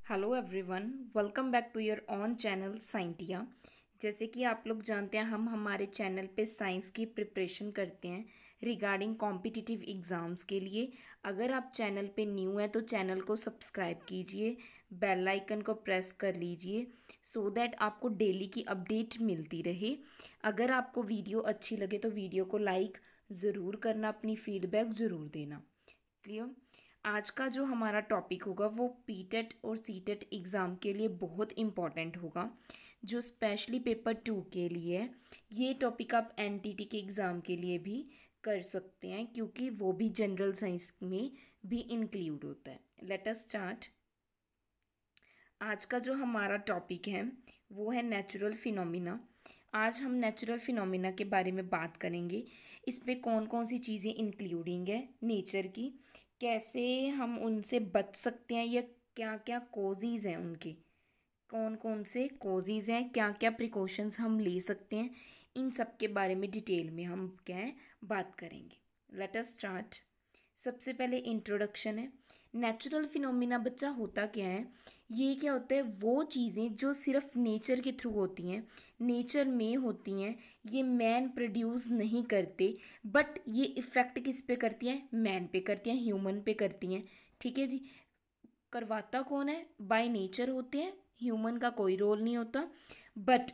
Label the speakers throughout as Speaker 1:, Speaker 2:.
Speaker 1: Hello everyone, welcome back to your own channel Scientia. जैसे कि आप लोग जानते हैं, हम हमारे चैनल पे साइंस की प्रिपरेशन करते हैं रिगार्डिंग कॉम्पिटिटिव एग्ज़ाम्स के लिए। अगर आप चैनल पे न्यू हैं तो चैनल को सब्सक्राइब कीजिए, बेल आइकन को प्रेस कर लीजिए सो दैट आपको डेली की अपडेट मिलती रहे। अगर आपको वीडियो अच्छी लगे तो वीडियो को लाइक ज़रूर करना, अपनी फीडबैक ज़रूर देना। क्लियर। आज का जो हमारा टॉपिक होगा वो पीटेट और सीटेट एग्ज़ाम के लिए बहुत इम्पॉर्टेंट होगा, जो स्पेशली पेपर 2 के लिए है। ये टॉपिक आप एनटीटी के एग्ज़ाम के लिए भी कर सकते हैं क्योंकि वो भी जनरल साइंस में भी इंक्लूड होता है। Let us start. आज का जो हमारा टॉपिक है वो है नेचुरल फिनोमिना। आज हम नेचुरल फिनोमिना के बारे में बात करेंगे। इसमें कौन कौन सी चीज़ें इंक्लूडिंग है नेचर की, कैसे हम उनसे बच सकते हैं या क्या क्या कॉजेज़ हैं उनके, कौन कौन से कॉजेज़ हैं, क्या क्या प्रिकॉशंस हम ले सकते हैं, इन सब के बारे में डिटेल में हम क्या है बात करेंगे। Let us start. सबसे पहले इंट्रोडक्शन है। नेचुरल फिनोमिना बच्चा होता क्या है, ये क्या होता है, वो चीज़ें जो सिर्फ नेचर के थ्रू होती हैं, नेचर में होती हैं, ये मैन प्रोड्यूस नहीं करते, बट ये इफ़ेक्ट किस पे करती हैं, मैन पे करती हैं, ह्यूमन पे करती हैं। ठीक है जी। करवाता कौन है, बाय नेचर होते हैं, ह्यूमन का कोई रोल नहीं होता, बट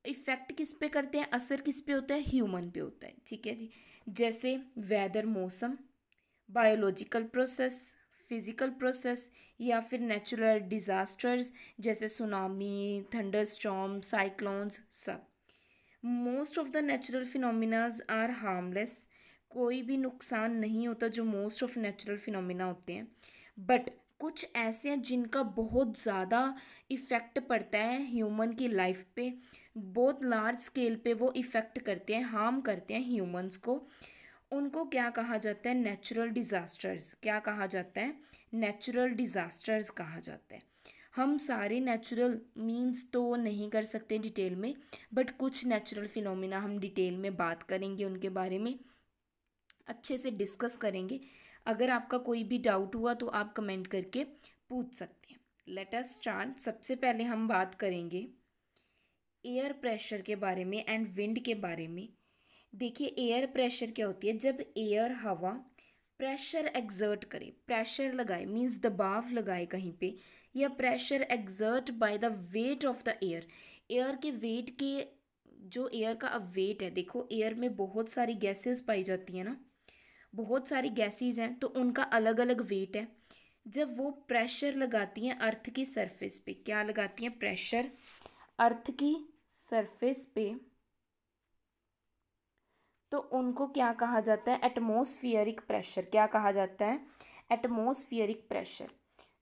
Speaker 1: इफ़ेक्ट किस पे करते हैं, असर किस पे होता है, ह्यूमन पे होता है। ठीक है जी। जैसे वेदर, मौसम, बायोलॉजिकल प्रोसेस, फिजिकल प्रोसेस, या फिर नेचुरल डिज़ास्टर्स जैसे सुनामी, थंडरस्टॉर्म, साइक्लोन्स, सब। Most of the natural phenomenas are harmless. कोई भी नुकसान नहीं होता जो मोस्ट ऑफ नेचुरल फिनोमिना होते हैं, बट कुछ ऐसे हैं जिनका बहुत ज़्यादा इफ़ेक्ट पड़ता है ह्यूमन की लाइफ पे, बहुत लार्ज स्केल पे वो इफ़ेक्ट करते हैं, हार्म करते हैं ह्यूमंस को। उनको क्या कहा जाता है, नेचुरल डिज़ास्टर्स। क्या कहा जाता है, नेचुरल डिज़ास्टर्स कहा जाता है। हम सारे नेचुरल मीन्स तो नहीं कर सकते डिटेल में, बट कुछ नेचुरल फिनोमिना हम डिटेल में बात करेंगे, उनके बारे में अच्छे से डिस्कस करेंगे। अगर आपका कोई भी डाउट हुआ तो आप कमेंट करके पूछ सकते हैं। Let us start. सबसे पहले हम बात करेंगे एयर प्रेशर के बारे में एंड विंड के बारे में। देखिए, एयर प्रेशर क्या होती है, जब एयर हवा प्रेशर एक्सर्ट करे, प्रेशर लगाए मीन्स दबाव लगाए कहीं पे, या pressure exert by the weight of the air. Air के वेट के, जो एयर का अब वेट है, देखो एयर में बहुत सारी गैसेस पाई जाती हैं ना, बहुत सारी गैसेस हैं तो उनका अलग अलग वेट है। जब वो प्रेशर लगाती हैं अर्थ की सरफेस पे, क्या लगाती हैं, प्रेशर अर्थ की सरफेस पे, तो उनको क्या कहा जाता है, एटमॉस्फियरिक प्रेशर। क्या कहा जाता है, एटमॉस्फियरिक प्रेशर।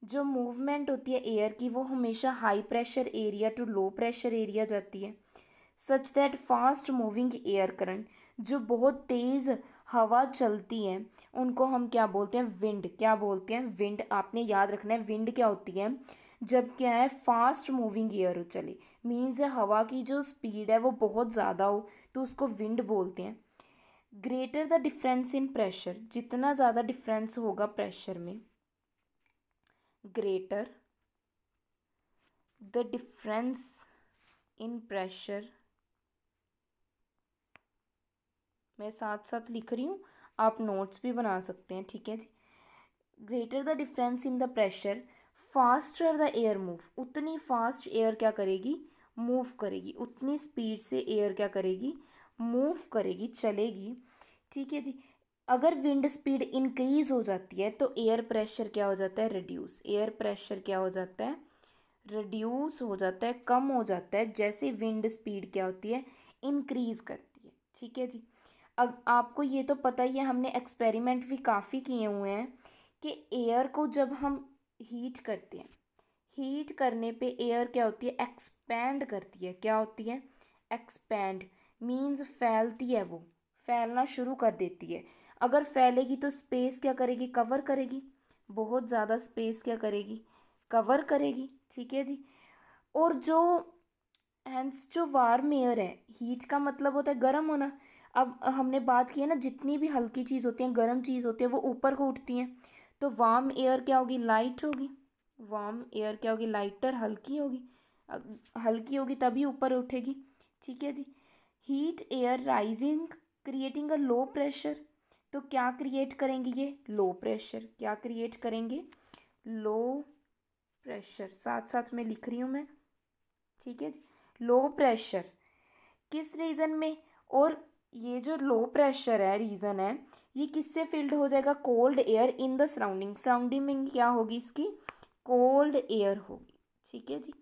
Speaker 1: जो मूवमेंट होती है एयर की वो हमेशा high pressure area to low pressure area जाती है, such that fast moving air current, जो बहुत तेज़ हवा चलती है उनको हम क्या बोलते हैं, विंड। क्या बोलते हैं, विंड। आपने याद रखना है विंड क्या होती है, जब क्या है फास्ट मूविंग एयर चले, मीन्स हवा की जो स्पीड है वो बहुत ज़्यादा हो तो उसको विंड बोलते हैं। Greater the difference in pressure, जितना ज़्यादा डिफरेंस होगा प्रेशर में, greater the difference in pressure, मैं साथ साथ लिख रही हूँ, आप नोट्स भी बना सकते हैं। ठीक है जी। Greater the difference in the pressure, faster the air move, उतनी फास्ट एयर क्या करेगी, मूव करेगी, उतनी स्पीड से एयर क्या करेगी, मूव करेगी, चलेगी। ठीक है जी। अगर विंड स्पीड इंक्रीज हो जाती है तो एयर प्रेशर क्या हो जाता है, रिड्यूस। एयर प्रेशर क्या हो जाता है, रिड्यूस हो जाता है, कम हो जाता है, जैसे विंड स्पीड क्या होती है, इंक्रीज करती है। ठीक है जी। अब आपको ये तो पता ही है, हमने एक्सपेरिमेंट भी काफ़ी किए हुए हैं कि एयर को जब हम हीट करते हैं, हीट करने पे एयर क्या होती है, एक्सपैंड करती है। क्या होती है, एक्सपैंड मीन्स फैलती है, वो फैलना शुरू कर देती है। अगर फैलेगी तो स्पेस क्या करेगी, कवर करेगी, बहुत ज़्यादा स्पेस क्या करेगी, कवर करेगी। ठीक है जी। और जो हैंस जो वार्म एयर है, हीट का मतलब होता है गर्म होना। अब हमने बात की है ना, जितनी भी हल्की चीज़ होती है, गर्म चीज़ होती है, वो ऊपर को उठती हैं, तो वार्म एयर क्या होगी, लाइट होगी, वार्म एयर क्या होगी, लाइटर, हल्की होगी, हल्की होगी तभी ऊपर उठेगी। ठीक है जी। Heat air rising creating a low pressure, तो क्या क्रिएट करेंगे ये, लो प्रेशर। क्या क्रिएट करेंगे, लो प्रेशर। साथ साथ में लिख रही हूँ मैं। ठीक है जी। लो प्रेशर किस रीजन में, और ये जो लो प्रेशर है रीजन है, ये किससे फिल्ड हो जाएगा, cold air in the surrounding. Surrounding में क्या होगी इसकी, कोल्ड एयर होगी। ठीक है जी।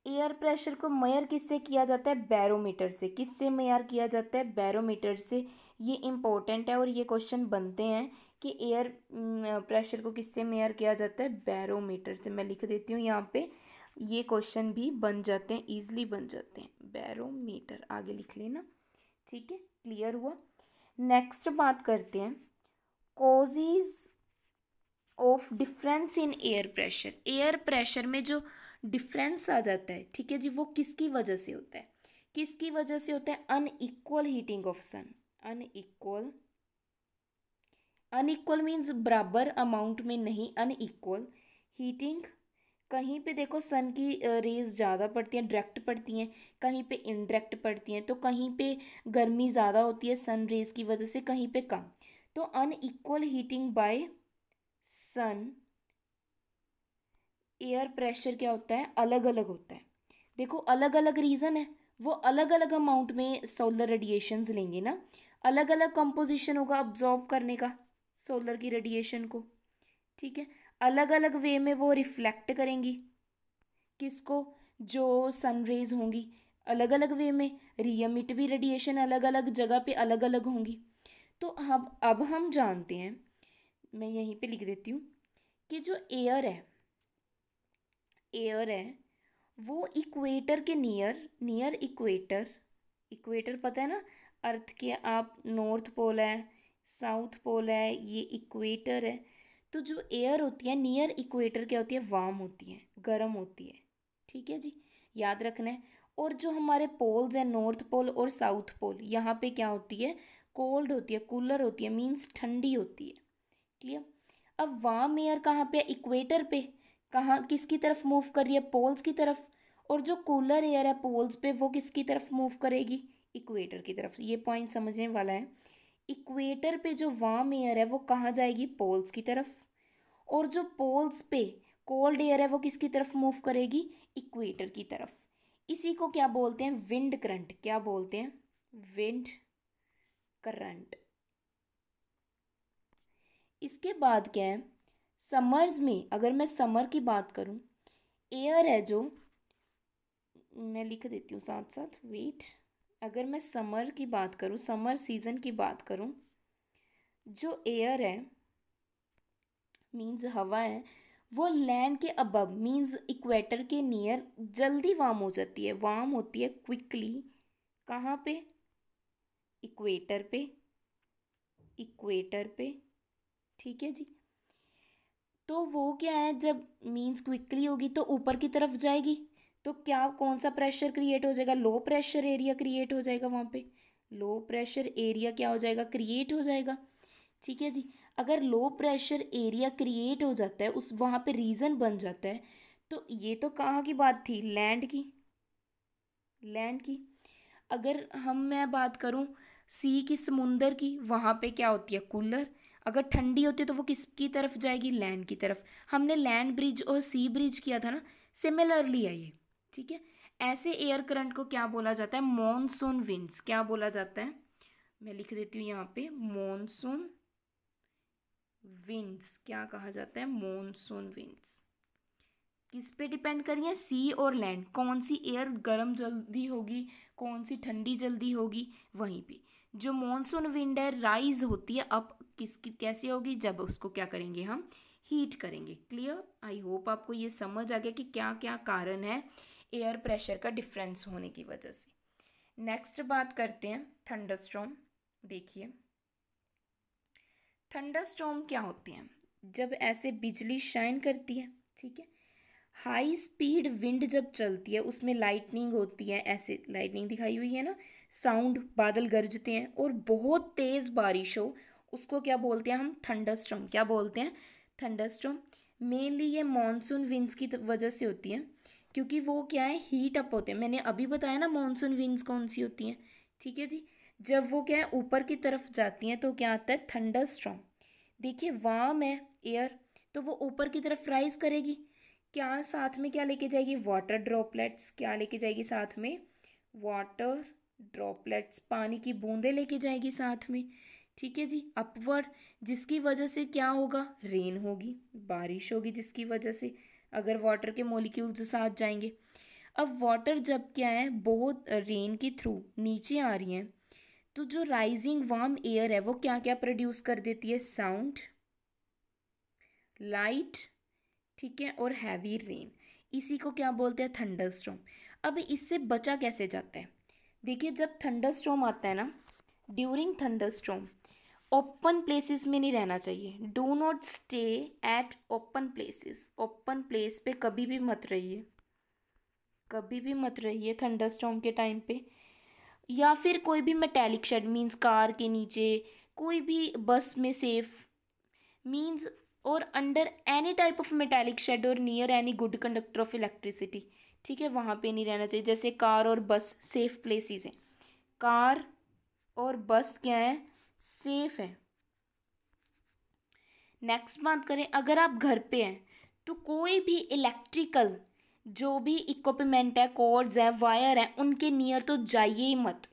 Speaker 1: एयर प्रेशर को मेयर किससे किया जाता है, बैरोमीटर से। किससे मेयर किया जाता है, बैरोमीटर से। ये इम्पोर्टेंट है और ये क्वेश्चन बनते हैं कि एयर प्रेशर को किससे मेयर किया जाता है, बैरोमीटर से। मैं लिख देती हूँ यहाँ पे, ये क्वेश्चन भी बन जाते हैं, ईजिली बन जाते हैं। बैरोमीटर आगे लिख लेना। ठीक है, क्लियर हुआ। नेक्स्ट बात करते हैं causes of difference in air pressure. Air pressure में जो डिफरेंस आ जाता है, ठीक है जी, वो किसकी वजह से होता है, किसकी वजह से होता है, unequal heating of sun. Unequal, unequal means बराबर अमाउंट में नहीं, अनइक्वल हीटिंग। कहीं पे देखो सन की रेज ज़्यादा पड़ती हैं, डायरेक्ट पड़ती हैं, कहीं पे इनडायरेक्ट पड़ती हैं, तो कहीं पे गर्मी ज़्यादा होती है सन रेज की वजह से, कहीं पे कम। तो unequal heating by sun, air pressure क्या होता है, अलग अलग होता है। देखो अलग अलग रीज़न है, वो अलग अलग अमाउंट में सोलर रेडिएशंस लेंगे ना, अलग अलग कंपोजिशन होगा अब्जॉर्ब करने का सोलर की रेडिएशन को। ठीक है, अलग अलग वे में वो रिफ्लेक्ट करेंगी किसको, जो सन रेज होंगी, अलग अलग वे में। रीएमिट भी रेडिएशन अलग अलग जगह पे अलग अलग होंगी। तो अब हम जानते हैं, मैं यहीं पे लिख देती हूँ कि जो एयर है, एयर है वो इक्वेटर के नियर, नियर इक्वेटर, इक्वेटर पता है ना अर्थ के, आप नॉर्थ पोल है, साउथ पोल है, ये इक्वेटर है। तो जो एयर होती है नियर इक्वेटर क्या होती है, वार्म होती है, गर्म होती है। ठीक है जी, याद रखना है। और जो हमारे पोल्स हैं, नॉर्थ पोल और साउथ पोल, यहाँ पे क्या होती है, कोल्ड होती है, कूलर होती है, मीन्स ठंडी होती है। क्लियर। अब वार्म एयर कहाँ पे, इक्वेटर पे। कहाँ, किसकी तरफ मूव कर रही है, पोल्स की तरफ। और जो कूलर एयर है पोल्स पे, वो किसकी तरफ मूव करेगी, इक्वेटर की तरफ। ये पॉइंट समझने वाला है। इक्वेटर पे जो वार्म एयर है वो कहाँ जाएगी, पोल्स की तरफ। और जो पोल्स पे कोल्ड एयर है वो किसकी तरफ मूव करेगी, इक्वेटर की तरफ। इसी को क्या बोलते हैं, विंड करंट। क्या बोलते हैं, विंड करंट। इसके बाद क्या है, समर्स में अगर मैं समर की बात करूं, एयर है जो, मैं लिख देती हूँ साथ साथ, वेट। अगर मैं समर की बात करूँ, समर सीजन की बात करूँ, जो एयर है मीन्स हवा है, वो लैंड के अबव मीन्स इक्वेटर के नियर जल्दी वार्म हो जाती है, वार्म होती है क्विकली। कहाँ पे, इक्वेटर पे, इक्वेटर पे। ठीक है जी। तो वो क्या है, जब मीन्स क्विकली होगी तो ऊपर की तरफ जाएगी, तो क्या, कौन सा प्रेशर क्रिएट हो जाएगा, लो प्रेशर एरिया क्रिएट हो जाएगा वहाँ पे। लो प्रेशर एरिया क्या हो जाएगा, क्रिएट हो जाएगा। ठीक है जी। अगर लो प्रेशर एरिया क्रिएट हो जाता है, उस वहाँ पे रीजन बन जाता है, तो ये तो कहाँ की बात थी, लैंड की, लैंड की। अगर मैं बात करूँ सी की, समुंदर की, वहाँ पे क्या होती है, कूलर। अगर ठंडी होती है तो वो किसकी तरफ जाएगी, लैंड की तरफ। हमने लैंड ब्रिज और सी ब्रिज किया था ना, सिमिलरली है ये। ठीक है। ऐसे एयर करंट को क्या बोला जाता है, मॉनसून विंड्स। क्या बोला जाता है, मैं लिख देती हूँ यहाँ पे, मॉनसून विंड्स। क्या कहा जाता है, मॉनसून विंड्स। किस पे डिपेंड करिए, सी और लैंड, कौन सी एयर गर्म जल्दी होगी, कौन सी ठंडी जल्दी होगी, वहीं पे। जो मॉनसून विंड है राइज होती है अप, किसकी कैसी होगी, जब उसको क्या करेंगे हम, हीट करेंगे। क्लियर। आई होप आपको ये समझ आ गया कि क्या क्या कारण है एयर प्रेशर का डिफरेंस होने की वजह से। नेक्स्ट बात करते हैं थंडरस्टॉर्म। देखिए थंडरस्टॉर्म क्या होते हैं, जब ऐसे बिजली शाइन करती है, ठीक है, हाई स्पीड विंड जब चलती है, उसमें लाइटनिंग होती है, ऐसे लाइटनिंग दिखाई हुई है ना, साउंड, बादल गरजते हैं और बहुत तेज़ बारिश हो, उसको क्या बोलते हैं हम, थंडरस्टॉर्म। क्या बोलते हैं, थंडरस्टॉर्म। मेनली ये मॉनसून विंड्स की वजह से होती है, क्योंकि वो क्या है, हीट अप होते हैं। मैंने अभी बताया ना मॉनसून विंड्स कौन सी होती हैं, ठीक है जी। जब वो क्या है ऊपर की तरफ जाती हैं तो क्या आता है, थंडर स्टॉर्म। देखिए वार्म है एयर, तो वो ऊपर की तरफ राइज करेगी, क्या साथ में क्या लेके जाएगी, वाटर ड्रॉपलेट्स। क्या लेके जाएगी साथ में, वाटर ड्रॉपलेट्स, पानी की बूंदें लेके जाएगी साथ में, ठीक है जी। अपवर्ड, जिसकी वजह से क्या होगा, रेन होगी, बारिश होगी, जिसकी वजह से अगर वाटर के मॉलिक्यूल्स साथ जाएंगे। अब वाटर जब क्या है बहुत रेन के थ्रू नीचे आ रही है, तो जो राइजिंग वार्म एयर है वो क्या क्या प्रोड्यूस कर देती है, साउंड, लाइट, ठीक है, और हैवी रेन। इसी को क्या बोलते हैं, थंडरस्टॉर्म। अब इससे बचा कैसे जाता है, देखिए जब थंडरस्टॉर्म आता है ना, ड्यूरिंग थंडरस्टॉर्म ओपन प्लेसेस में नहीं रहना चाहिए। Do not stay at open places. Open place पे कभी भी मत रहिए, कभी भी मत रहिए थंडरस्टॉर्म के टाइम पे। या फिर कोई भी मेटेलिक शेड, मीन्स कार के नीचे, कोई भी बस में सेफ, मीन्स और under any type of metallic shed और near any good conductor of electricity, ठीक है, वहाँ पे नहीं रहना चाहिए। जैसे कार और बस सेफ प्लेसेस हैं, कार और बस क्या है, सेफ है। नेक्स्ट बात करें, अगर आप घर पे हैं तो कोई भी इलेक्ट्रिकल जो भी इक्विपमेंट है, कॉर्ड्स हैं, वायर हैं, उनके नियर तो जाइए ही मत,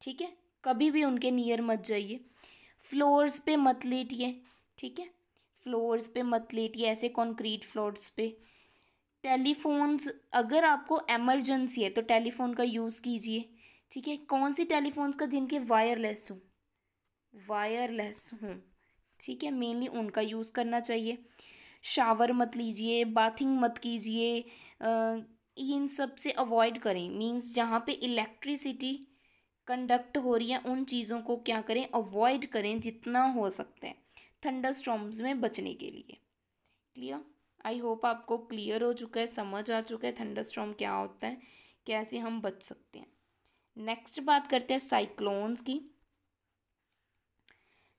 Speaker 1: ठीक है, कभी भी उनके नियर मत जाइए। फ्लोर्स पे मत लेटिए, ठीक है, फ्लोर्स पे मत लेटिए, ऐसे कंक्रीट फ्लोर्स पे। टेलीफोन्स, अगर आपको एमरजेंसी है तो टेलीफोन का यूज़ कीजिए, ठीक है। कौन सी टेलीफोन्स का, जिनके वायरलेस हो, वायरलेस हों, ठीक है, मेनली उनका यूज़ करना चाहिए। शावर मत लीजिए, बाथिंग मत कीजिए, इन सब से अवॉइड करें। मींस जहाँ पे इलेक्ट्रिसिटी कंडक्ट हो रही है उन चीज़ों को क्या करें, अवॉइड करें जितना हो सकता है थंडर स्टॉर्म्स में बचने के लिए। क्लियर, आई होप आपको क्लियर हो चुका है, समझ आ चुका है थंडर स्टॉर्म क्या होता है, कैसे हम बच सकते हैं। नेक्स्ट बात करते हैं साइक्लोन्स की।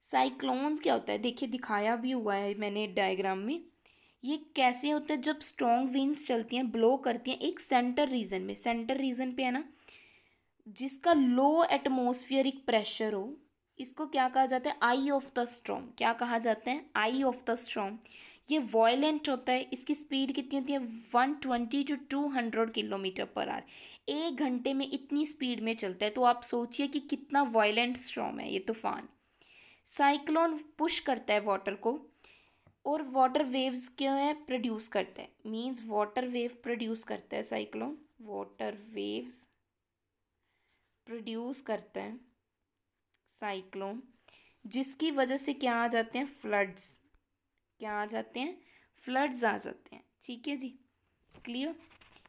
Speaker 1: साइक्लोन्स क्या होता है, देखिए दिखाया भी हुआ है मैंने डायग्राम में। ये कैसे होता है, जब स्ट्रॉन्ग विंड्स चलती हैं, ब्लो करती हैं एक सेंटर रीजन में, सेंटर रीजन पे है ना, जिसका लो एटमॉस्फेरिक प्रेशर हो, इसको क्या कहा जाता है, आई ऑफ द स्ट्रॉम। क्या कहा जाता है, आई ऑफ द स्ट्रॉम। ये वॉयलेंट होता है, इसकी स्पीड कितनी होती है, 120 to 200 किलोमीटर पर आवर। 1 घंटे में इतनी स्पीड में चलता है, तो आप सोचिए कि कितना वॉयलेंट स्ट्रॉम है ये तूफान। साइक्लोन पुश करता है वाटर को, और वाटर वेव्स क्या है, प्रोड्यूस करता है। मीन्स वाटर वेव प्रोड्यूस करता है साइक्लोन, वाटर वेव्स प्रोड्यूस करता है साइक्लोन, जिसकी वजह से क्या आ जाते हैं, फ्लड्स। क्या आ जाते हैं, फ्लड्स आ जाते हैं, ठीक है जी। क्लियर,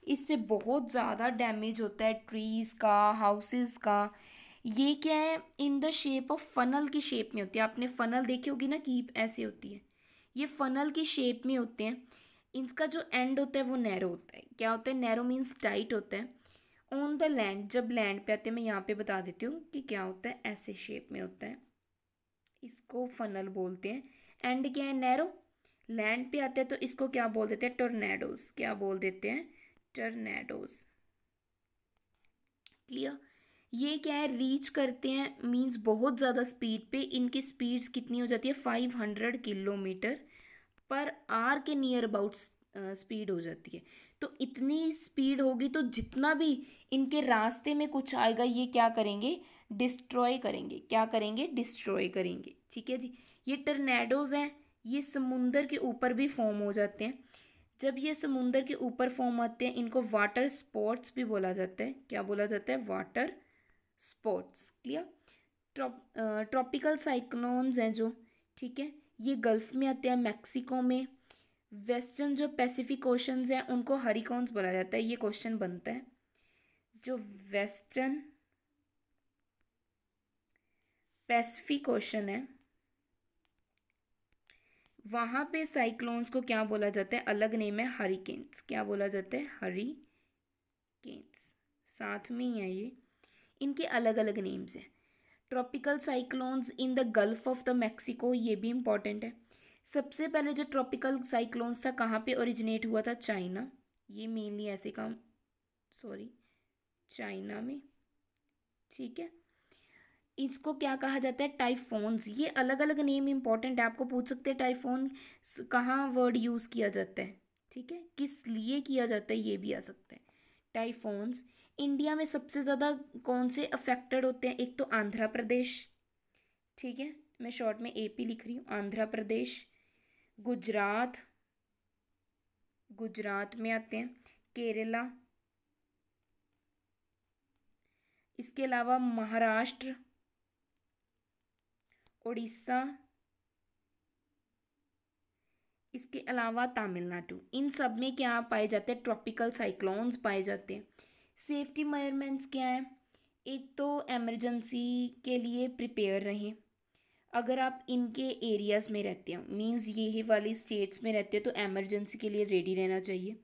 Speaker 1: इससे बहुत ज़्यादा डैमेज होता है ट्रीज़ का, हाउसेस का। ये क्या है, in the shape of funnel की शेप में होती है। आपने फनल देखी होगी ना कि ऐसे होती है, ये फनल की शेप में होते हैं। इनका जो एंड होता है वो नैरो होता है। क्या होता है, नैरो मीन्स टाइट होता है। ऑन द लैंड, जब लैंड पे आते हैं, मैं यहाँ पे बता देती हूँ कि क्या होता है, ऐसे शेप में होता है, इसको फनल बोलते हैं। एंड क्या है, नैरो। लैंड पे आते हैं तो इसको क्या बोल देते हैं, टोर्नेडोज। क्या बोल देते हैं, टोर्नेडोज। क्लियर, ये क्या है, रीच करते हैं, मींस बहुत ज़्यादा स्पीड पे। इनकी स्पीड्स कितनी हो जाती है, 500 किलोमीटर पर आवर के नियर अबाउट स्पीड हो जाती है। तो इतनी स्पीड होगी तो जितना भी इनके रास्ते में कुछ आएगा ये क्या करेंगे, डिस्ट्रॉय करेंगे। क्या करेंगे, डिस्ट्रॉय करेंगे, ठीक है जी। ये टर्नेडोज हैं, ये समुंदर के ऊपर भी फॉर्म हो जाते हैं। जब ये समुंदर के ऊपर फॉर्म आते हैं, इनको वाटर स्पोर्ट्स भी बोला जाता है। क्या बोला जाता है, water sports. Clear, tropical cyclones हैं जो, ठीक है, ये गल्फ में आते हैं, मैक्सिको में। वेस्टर्न जो पैसिफिक ओशंस हैं उनको हरिकॉन्स बोला जाता है। ये क्वेश्चन बनता है, जो वेस्टर्न पैसिफिक ओशन है वहाँ पे साइक्लोन्स को क्या बोला जाता है, अलग नेम है हरिकेन्स। क्या बोला जाता है, हरिकेन्स। साथ में ही है ये, इनके अलग अलग नेम्स हैं। Tropical cyclones in the gulf of the Mexico, ये भी इंपॉर्टेंट है। सबसे पहले जो ट्रॉपिकल साइक्लोन्स था कहाँ पे ओरिजिनेट हुआ था? चाइना। ये मेनली ऐसे काम, सॉरी, चाइना में। ठीक है, इसको क्या कहा जाता है? टाइफोन्स। ये अलग अलग नेम इंपॉर्टेंट है, आपको पूछ सकते हैं टाइफोन कहाँ वर्ड यूज़ किया जाता है, ठीक है, किस लिए किया जाता है, ये भी आ सकता है। टाइफोन्स इंडिया में सबसे ज़्यादा कौन से अफेक्टेड होते हैं? एक तो आंध्र प्रदेश, ठीक है, मैं शॉर्ट में एपी लिख रही हूँ, आंध्र प्रदेश, गुजरात, गुजरात में आते हैं, केरला, इसके अलावा महाराष्ट्र, उड़ीसा, इसके अलावा तमिलनाडु। इन सब में क्या पाए जाते हैं? ट्रॉपिकल साइक्लोन्स पाए जाते हैं। सेफ्टी मेजरमेंट्स क्या है? एक तो इमरजेंसी के लिए प्रिपेयर रहें। अगर आप इनके एरियाज़ में रहते हो, मींस ये वाली स्टेट्स में रहते हो, तो इमरजेंसी के लिए रेडी रहना चाहिए।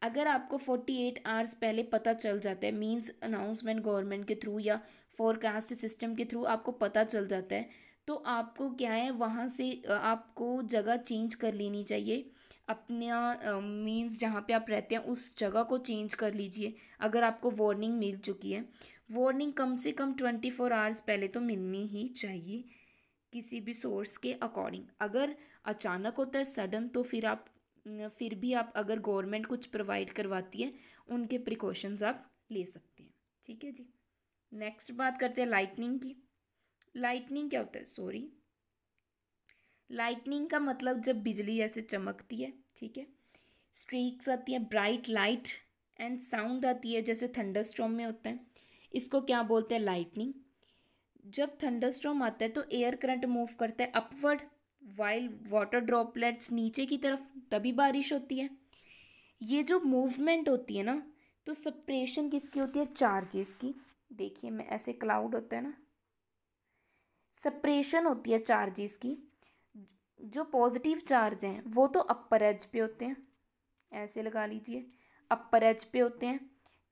Speaker 1: अगर आपको 48 आवर्स पहले पता चल जाता है, मींस अनाउंसमेंट गवर्नमेंट के थ्रू या फोरकास्ट सिस्टम के थ्रू आपको पता चल जाता है, तो आपको क्या है, वहाँ से आपको जगह चेंज कर लेनी चाहिए। अपना मींस जहाँ पे आप रहते हैं उस जगह को चेंज कर लीजिए अगर आपको वार्निंग मिल चुकी है। वार्निंग कम से कम 24 आवर्स पहले तो मिलनी ही चाहिए किसी भी सोर्स के अकॉर्डिंग। अगर अचानक होता है सडन, तो फिर भी आप अगर गवर्नमेंट कुछ प्रोवाइड करवाती है, उनके प्रिकॉशंस आप ले सकते हैं। ठीक है जी, नेक्स्ट बात करते हैं लाइटनिंग की। लाइटनिंग क्या होता है? सॉरी, लाइटनिंग का मतलब जब बिजली ऐसे चमकती है, ठीक है, स्ट्रीक्स आती है, ब्राइट लाइट एंड साउंड आती है, जैसे थंडरस्टॉर्म में होता है, इसको क्या बोलते हैं? लाइटनिंग। जब थंडरस्टॉर्म आता है तो एयर करंट मूव करता है अपवर्ड, वाइल वाटर ड्रॉपलेट्स नीचे की तरफ, तभी बारिश होती है। ये जो मूवमेंट होती है ना, तो सप्रेशन किसकी होती है? चार्जेस की। देखिए, मैं ऐसे क्लाउड होता है ना, सप्रेशन होती है चार्जेस की। जो पॉजिटिव चार्ज हैं वो तो अपर एज पे होते हैं, ऐसे लगा लीजिए, अपर एज पे होते हैं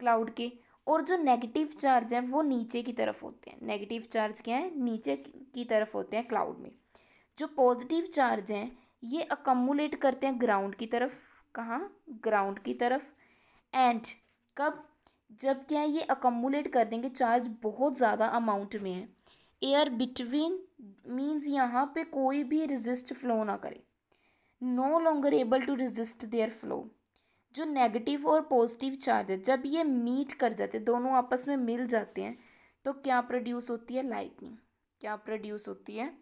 Speaker 1: क्लाउड के, और जो नेगेटिव चार्ज हैं वो नीचे की तरफ होते हैं। नेगेटिव चार्ज क्या है? नीचे की तरफ होते हैं क्लाउड में। जो पॉजिटिव चार्ज हैं ये अकम्युलेट करते हैं ग्राउंड की तरफ। कहाँ? ग्राउंड की तरफ। एंड कब? जब क्या है, ये अकम्युलेट कर देंगे, चार्ज बहुत ज़्यादा अमाउंट में है, एयर बिटवीन, मीन्स यहाँ पे कोई भी रेजिस्ट फ्लो ना करे, no longer able to resist their flow. जो नेगेटिव और पॉजिटिव चार्ज है, जब ये मीट कर जाते हैं, दोनों आपस में मिल जाते हैं, तो क्या प्रोड्यूस होती है? लाइटनिंग। क्या प्रोड्यूस होती है?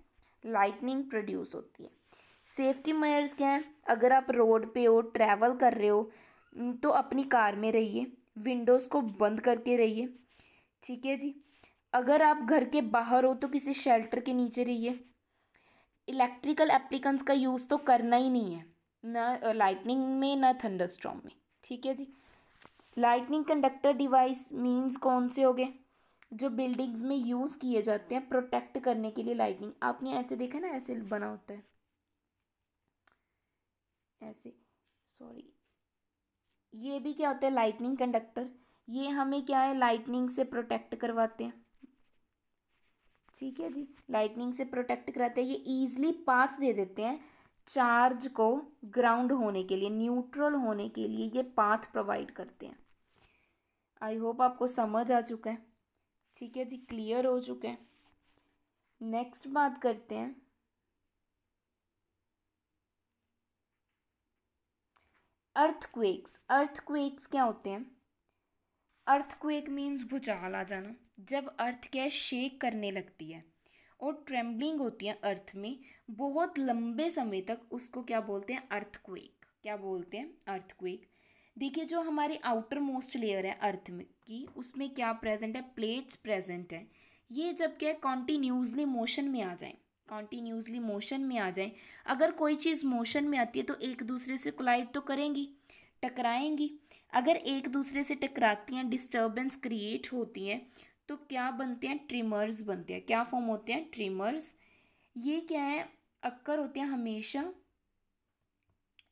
Speaker 1: लाइटनिंग प्रोड्यूस होती है। सेफ्टी मेजर्स क्या है? अगर आप रोड पे हो, ट्रैवल कर रहे हो, तो अपनी कार में रहिए, विंडोज़ को बंद करके रहिए। ठीक है जी। अगर आप घर के बाहर हो तो किसी शेल्टर के नीचे रहिए। इलेक्ट्रिकल एप्लीकेंस का यूज़ तो करना ही नहीं है, ना लाइटनिंग में ना थंडरस्टॉर्म में। ठीक है जी। लाइटनिंग कंडक्टर डिवाइस मींस कौन से हो गए? जो बिल्डिंग्स में यूज़ किए जाते हैं प्रोटेक्ट करने के लिए लाइटनिंग। आपने ऐसे देखा ना, ऐसे बना होता है, ऐसे, सॉरी, ये भी क्या होता है? Lightning conductor. ये हमें क्या है? लाइटनिंग से प्रोटेक्ट करवाते हैं। ठीक है जी, लाइटनिंग से प्रोटेक्ट कराते हैं। ये ईजिली पाथ दे देते हैं चार्ज को ग्राउंड होने के लिए, न्यूट्रल होने के लिए ये पाथ प्रोवाइड करते हैं। आई होप आपको समझ आ चुका है। ठीक है जी, क्लियर हो चुके हैं। नेक्स्ट बात करते हैं अर्थक्वेक्स। अर्थक्वेक्स क्या होते हैं? अर्थक्वेक मीन्स भूचाल आ जाना। जब अर्थ क्या शेक करने लगती है और ट्रेम्बलिंग होती है अर्थ में बहुत लंबे समय तक, उसको क्या बोलते हैं? अर्थक्वेक। क्या बोलते हैं? अर्थक्वेक। देखिए, जो हमारी आउटर मोस्ट लेयर है अर्थ में की, उसमें क्या प्रेजेंट है? प्लेट्स प्रेजेंट है। ये जब क्या कॉन्टीन्यूसली मोशन में आ जाए, कॉन्टीन्यूसली मोशन में आ जाए, अगर कोई चीज़ मोशन में आती है तो एक दूसरे से कोलाइड तो करेंगी, टकराएंगी। अगर एक दूसरे से टकराती हैं, डिस्टर्बेंस क्रिएट होती है, तो क्या बनते हैं? ट्रिमर्स बनते हैं। क्या फॉर्म होते हैं? ट्रिमर्स। ये क्या है? अक्कर होते हैं हमेशा,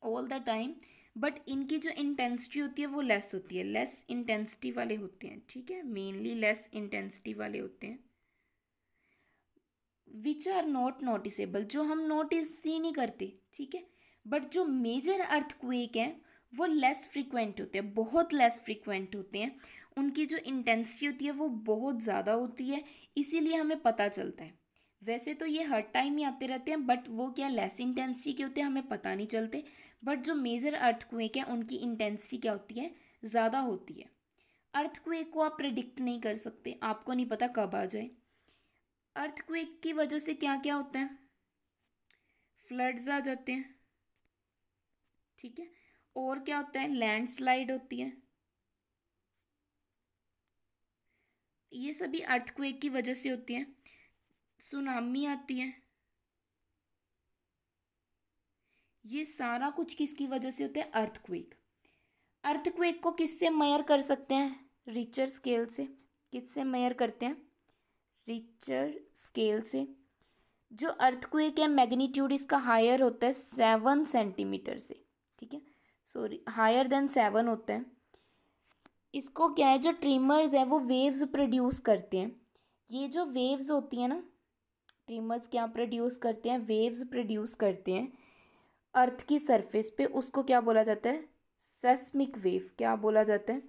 Speaker 1: ऑल द टाइम, बट इनकी जो इंटेंसिटी होती है वो लेस होती है, लेस इंटेंसिटी वाले होते हैं। ठीक है, मेनली लेस इंटेंसिटी वाले होते हैं। विच आर नॉट नोटिसेबल, जो हम नोटिस ही नहीं करते, ठीक है। बट जो मेजर अर्थक्वेक हैं वो लेस फ्रिक्वेंट होते हैं, बहुत लेस फ्रिक्वेंट होते हैं, उनकी जो इंटेंसिटी होती है वो बहुत ज़्यादा होती है, इसीलिए हमें पता चलता है। वैसे तो ये हर टाइम ही आते रहते हैं, बट वो क्या लेस इंटेंसिटी के होते हैं, हमें पता नहीं चलते। बट जो मेजर अर्थक्वेक है उनकी इंटेंसिटी क्या होती है, ज़्यादा होती है। अर्थक्वेक को आप प्रिडिक्ट नहीं कर सकते, आपको नहीं पता कब आ जाए। अर्थक्वेक की वजह से क्या क्या होता है, फ्लड्स आ जाते हैं, ठीक है। और क्या होता है, लैंडस्लाइड होती है, ये सभी अर्थक्वेक की वजह से होती है। सुनामी आती है, ये सारा कुछ किसकी वजह से होता है, अर्थक्वेक। अर्थक्वेक को किससे मेजर कर सकते हैं, रिक्टर स्केल से। किससे मेजर करते हैं, रिक्टर स्केल से। जो अर्थक्वेक है मैग्नीट्यूड इसका हायर होता है 7 सेंटीमीटर से, ठीक है, सॉरी हायर देन 7 होता है। इसको क्या है, जो ट्रिमर्स है वो वेव्स प्रोड्यूस करते हैं। ये जो वेव्स होती हैं ना, ट्रिमर्स क्या प्रोड्यूस करते हैं, वेव्स प्रोड्यूस करते हैं अर्थ की सरफेस पे, उसको क्या बोला जाता है, सेस्मिक वेव। क्या बोला जाता है,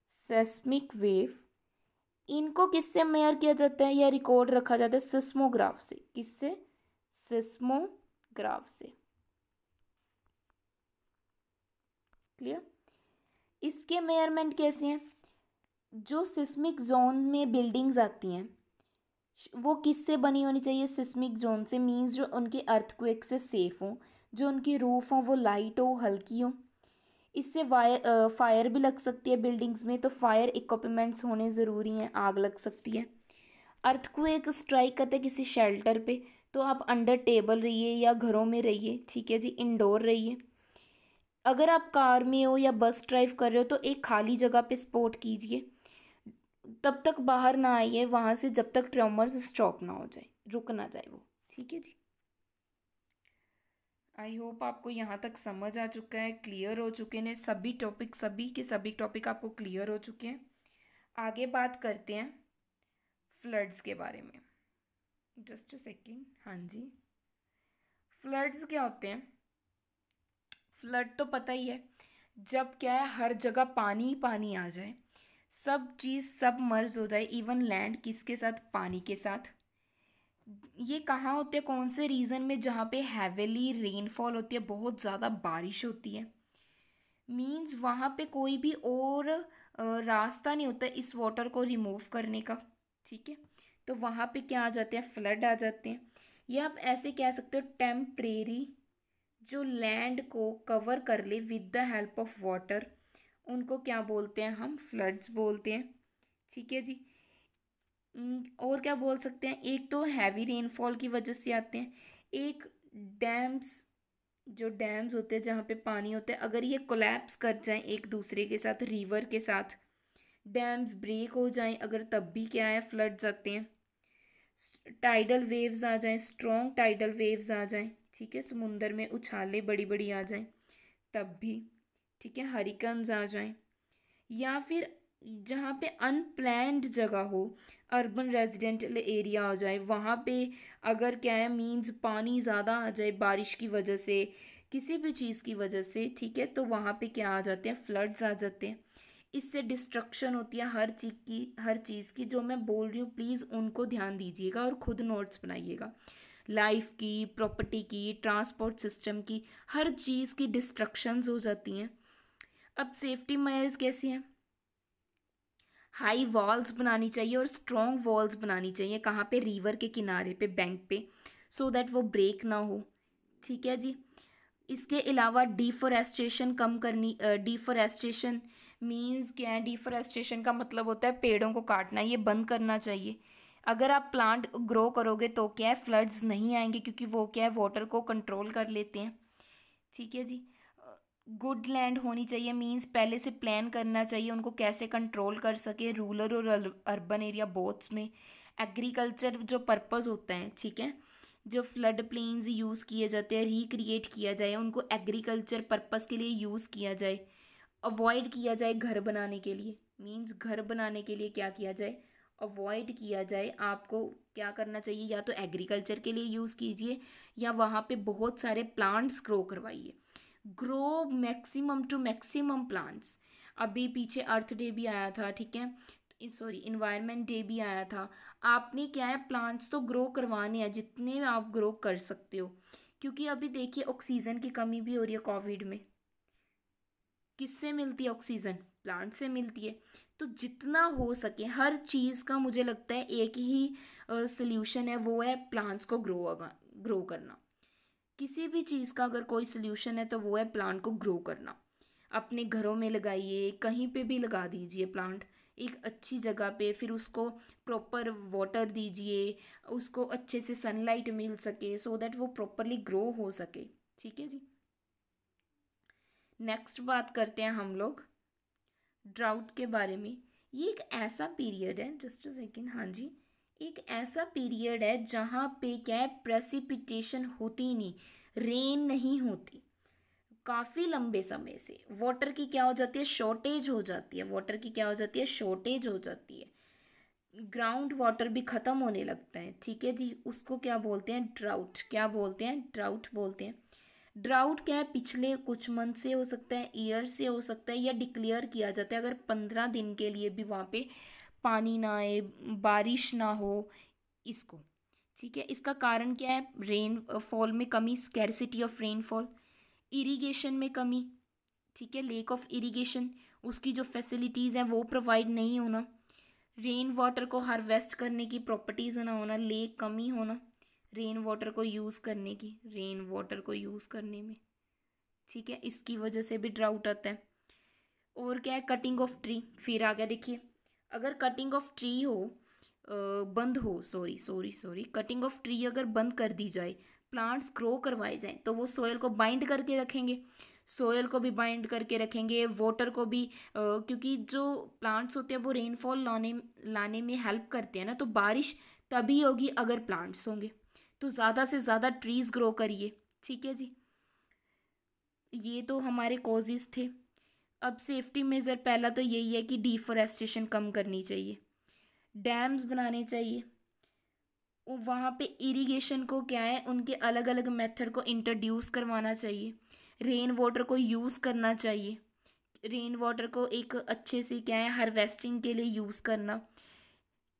Speaker 1: सेस्मिक वेव। इनको किससे मेजर किया जाता है या रिकॉर्ड रखा जाता है, सिस्मोग्राफ से। किससे, सिस्मोग्राफ से। क्लियर। इसके मेजरमेंट कैसे हैं, जो सिस्मिक जोन में बिल्डिंग्स आती हैं वो किससे बनी होनी चाहिए, सिस्मिक जोन से, मींस जो उनके अर्थक्वेक से सेफ हों, जो उनकी रूफ हो वो लाइट हो, हल्की हो। इससे फायर भी लग सकती है बिल्डिंग्स में, तो फायर इक्विपमेंट्स होने ज़रूरी हैं, आग लग सकती है। अर्थक्वेक स्ट्राइक करते किसी शेल्टर पे, तो आप अंडर टेबल रहिए या घरों में रहिए, ठीक है जी, इंडोर रहिए। अगर आप कार में हो या बस ड्राइव कर रहे हो तो एक खाली जगह पे स्पॉट कीजिए, तब तक बाहर ना आइए वहाँ से जब तक ट्रॉमर्स स्टॉप ना हो जाए, रुक ना जाए वो, ठीक है जी। आई होप आपको यहाँ तक समझ आ चुका है, क्लियर हो चुके हैं सभी टॉपिक, सभी के सभी टॉपिक आपको क्लियर हो चुके हैं। आगे बात करते हैं फ्लड्स के बारे में। जस्ट अ सेकेंड, हाँ जी। फ्लड्स क्या होते हैं, फ्लड तो पता ही है, जब क्या है हर जगह पानी ही पानी आ जाए, सब चीज़ सब मर्ज हो जाए, इवन लैंड किसके साथ, पानी के साथ। ये कहाँ होते हैं, कौन से रीजन में, जहाँ पे हैविली रेनफॉल होती है, बहुत ज़्यादा बारिश होती है। मीन्स वहाँ पे कोई भी और रास्ता नहीं होता इस वाटर को रिमूव करने का, ठीक है। तो वहाँ पे क्या आ जाते हैं, फ्लड आ जाते हैं। या आप ऐसे कह सकते हो टेम्परेरी जो लैंड को कवर कर ले with the help of water, उनको क्या बोलते हैं, हम फ्लड्स बोलते हैं, ठीक है जी। और क्या बोल सकते हैं, एक तो हैवी रेनफॉल की वजह से आते हैं, एक डैम्स, जो डैम्स होते हैं जहाँ पे पानी होता है, अगर ये कोलैप्स कर जाएं एक दूसरे के साथ, रिवर के साथ, डैम्स ब्रेक हो जाएं अगर, तब भी क्या है, फ्लड्स आते हैं। टाइडल वेव्स आ जाएं, स्ट्रॉन्ग टाइडल वेव्स आ जाएं, ठीक है, समुंदर में उछालें बड़ी बड़ी आ जाएं तब भी, ठीक है, हरिकन्स आ जाएं। या फिर जहाँ पे अनप्लैन्ड जगह हो, अर्बन रेजिडेंटल एरिया आ जाए, वहाँ पे अगर क्या है, मीन्स पानी ज़्यादा आ जाए बारिश की वजह से, किसी भी चीज़ की वजह से, ठीक है, तो वहाँ पे क्या आ जाते हैं, फ्लड्स आ जाते हैं। इससे डिस्ट्रक्शन होती है हर चीज़ की, जो मैं बोल रही हूँ प्लीज़ उनको ध्यान दीजिएगा और ख़ुद नोट्स बनाइएगा। लाइफ की, प्रॉपर्टी की, ट्रांसपोर्ट सिस्टम की, हर चीज़ की डिस्ट्रक्शंस हो जाती हैं। अब सेफ्टी मेजर्स कैसी हैं, हाई वॉल्स बनानी चाहिए और स्ट्रॉन्ग वॉल्स बनानी चाहिए, कहाँ पे, रिवर के किनारे पे, बैंक पे, सो दैट वो ब्रेक ना हो, ठीक है जी। इसके अलावा डिफोरेस्टेशन कम करनी, डिफोरेस्टेशन मीन्स क्या है, डिफोरेस्टेशन का मतलब होता है पेड़ों को काटना, ये बंद करना चाहिए। अगर आप प्लांट ग्रो करोगे तो क्या है, फ्लड्स नहीं आएंगे, क्योंकि वो क्या है, वाटर को कंट्रोल कर लेते हैं, ठीक है जी। गुड लैंड होनी चाहिए, मींस पहले से प्लान करना चाहिए उनको कैसे कंट्रोल कर सके, रूरल और अर्बन एरिया बोथ्स में। एग्रीकल्चर जो पर्पस होता है, ठीक है, जो फ्लड प्लेन्स यूज़ किए जाते हैं, रिक्रिएट किया जाए, उनको एग्रीकल्चर पर्पस के लिए यूज़ किया जाए। अवॉइड किया जाए घर बनाने के लिए, मींस घर बनाने के लिए क्या किया जाए, अवॉइड किया जाए, आपको क्या करना चाहिए, या तो एग्रीकल्चर के लिए यूज़ कीजिए या वहाँ पे बहुत सारे प्लांट्स ग्रो करवाइए। Grow maximum to maximum plants. अभी पीछे अर्थ डे भी आया था, ठीक है, सॉरी इन्वायरमेंट डे भी आया था। आपने क्या है, प्लांट्स तो ग्रो करवाने हैं जितने आप ग्रो कर सकते हो, क्योंकि अभी देखिए ऑक्सीजन की कमी भी हो रही है कोविड में। किससे मिलती है ऑक्सीजन? प्लांट से मिलती है। तो जितना हो सके हर चीज़ का मुझे लगता है एक ही सल्यूशन है, वो है प्लांट्स को ग्रो करना। किसी भी चीज़ का अगर कोई सल्यूशन है तो वो है प्लांट को ग्रो करना। अपने घरों में लगाइए, कहीं पे भी लगा दीजिए प्लांट, एक अच्छी जगह पे, फिर उसको प्रॉपर वाटर दीजिए, उसको अच्छे से सनलाइट मिल सके सो दैट वो प्रॉपरली ग्रो हो सके। ठीक है जी। नेक्स्ट बात करते हैं हम लोग ड्राउट के बारे में। ये एक ऐसा पीरियड है, जस्ट अ सेकेंड, हाँ जी, एक ऐसा पीरियड है जहाँ पे क्या है, प्रेसिपिटेशन होती ही नहीं, रेन नहीं होती काफ़ी लंबे समय से। वाटर की क्या हो जाती है, शॉर्टेज हो जाती है, वाटर की क्या हो जाती है, शॉर्टेज हो जाती है। ग्राउंड वाटर भी ख़त्म होने लगता है, ठीक है जी। उसको क्या बोलते हैं, ड्राउट। क्या बोलते हैं, ड्राउट बोलते हैं। ड्राउट क्या है, पिछले कुछ मंथ से हो सकता है, ईयर से हो सकता है, या डिक्लेयर किया जाता है अगर 15 दिन के लिए भी वहाँ पे पानी ना आए, बारिश ना हो, इसको। ठीक है, इसका कारण क्या है, रेन फॉल में कमी, स्कैरसिटी ऑफ रेनफॉल, इरिगेशन में कमी, ठीक है, लेक ऑफ इरिगेशन, उसकी जो फैसिलिटीज़ हैं वो प्रोवाइड नहीं होना, रेन वाटर को हार्वेस्ट करने की प्रॉपर्टीज़ ना होना, लेक कमी होना रेन वाटर को यूज़ करने की, रेन वाटर को यूज़ करने में, ठीक है, इसकी वजह से भी ड्राउट आता है। और क्या है, कटिंग ऑफ ट्री, फिर आ गया देखिए, अगर कटिंग ऑफ ट्री हो बंद हो, सॉरी कटिंग ऑफ ट्री अगर बंद कर दी जाए, प्लांट्स ग्रो करवाए जाएं, तो वो सोयल को बाइंड करके रखेंगे, सोयल को भी बाइंड करके रखेंगे, वाटर को भी, क्योंकि जो प्लांट्स होते हैं वो रेनफॉल लाने में हेल्प करते हैं ना, तो बारिश तभी होगी अगर प्लांट्स होंगे। तो ज़्यादा से ज़्यादा ट्रीज़ ग्रो करिए, ठीक है जी। ये तो हमारे कॉजेज़ थे। अब सेफ्टी मेज़र पहला तो यही है कि डिफॉरेस्टेशन कम करनी चाहिए, डैम्स बनाने चाहिए, वहाँ पे इरिगेशन को क्या है, उनके अलग अलग मेथड को इंट्रोड्यूस करवाना चाहिए, रेन वाटर को यूज़ करना चाहिए, रेन वाटर को एक अच्छे से क्या है, हार्वेस्टिंग के लिए यूज़ करना,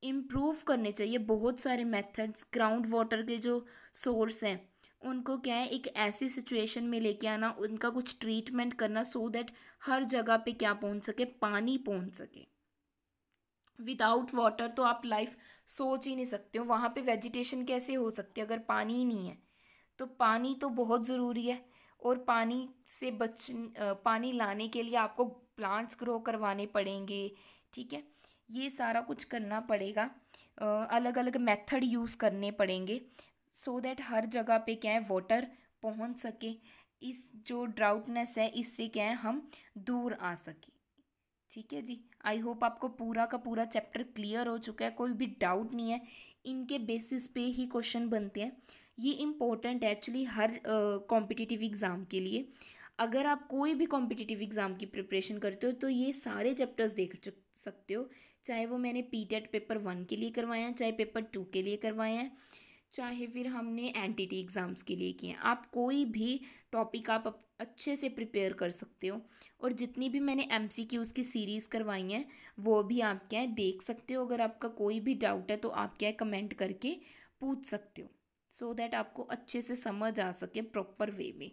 Speaker 1: इम्प्रूव करने चाहिए बहुत सारे मेथड्स। ग्राउंड वाटर के जो सोर्स हैं उनको क्या है, एक ऐसी सिचुएशन में लेके आना, उनका कुछ ट्रीटमेंट करना सो दैट हर जगह पे क्या पहुंच सके, पानी पहुंच सके। विदाउट वाटर तो आप लाइफ सोच ही नहीं सकते हो, वहाँ पे वेजिटेशन कैसे हो सकती है अगर पानी ही नहीं है। तो पानी तो बहुत ज़रूरी है, और पानी से पानी लाने के लिए आपको प्लांट्स ग्रो करवाने पड़ेंगे, ठीक है, ये सारा कुछ करना पड़ेगा, अलग अलग मेथड यूज़ करने पड़ेंगे सो दैट हर जगह पे क्या है, वाटर पहुंच सके, इस जो ड्राउटनेस है इससे क्या है, हम दूर आ सके। ठीक है जी, आई होप आपको पूरा का पूरा चैप्टर क्लियर हो चुका है, कोई भी डाउट नहीं है, इनके बेसिस पे ही क्वेश्चन बनते हैं। ये इम्पोर्टेंट है एक्चुअली हर कॉम्पिटिटिव एग्ज़ाम के लिए। अगर आप कोई भी कॉम्पिटिटिव एग्ज़ाम की प्रिपरेशन करते हो तो ये सारे चैप्टर्स देख सकते हो, चाहे वो मैंने पीटेट पेपर 1 के लिए करवाए हैं, चाहे पेपर 2 के लिए करवाए हैं, चाहे फिर हमने एनटीटी एग्ज़ाम्स के लिए किए हैं। आप कोई भी टॉपिक आप अच्छे से प्रिपेयर कर सकते हो, और जितनी भी मैंने एमसीक्यूज़ की सीरीज़ करवाई हैं वो भी आप क्या है देख सकते हो। अगर आपका कोई भी डाउट है तो आप क्या है कमेंट करके पूछ सकते हो, सो दैट आपको अच्छे से समझ आ सके प्रॉपर वे में।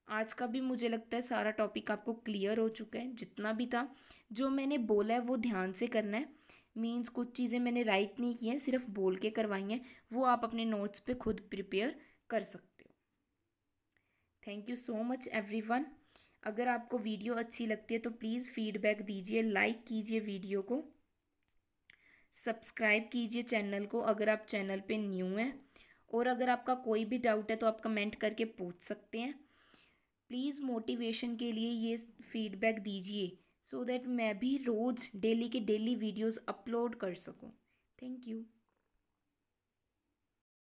Speaker 1: आज का भी मुझे लगता है सारा टॉपिक आपको क्लियर हो चुका है, जितना भी था। जो मैंने बोला है वो ध्यान से करना है, मीन्स कुछ चीज़ें मैंने राइट नहीं की हैं, सिर्फ बोल के करवाई हैं, वो आप अपने नोट्स पे खुद प्रिपेयर कर सकते हो। Thank you so much everyone. अगर आपको वीडियो अच्छी लगती है तो प्लीज़ फीडबैक दीजिए, लाइक कीजिए वीडियो को, सब्सक्राइब कीजिए चैनल को अगर आप चैनल पे न्यू हैं, और अगर आपका कोई भी डाउट है तो आप कमेंट करके पूछ सकते हैं। प्लीज़ मोटिवेशन के लिए ये फीडबैक दीजिए सो दैट मैं भी रोज़ डेली के डेली वीडियोस अपलोड कर सकूं। Thank you.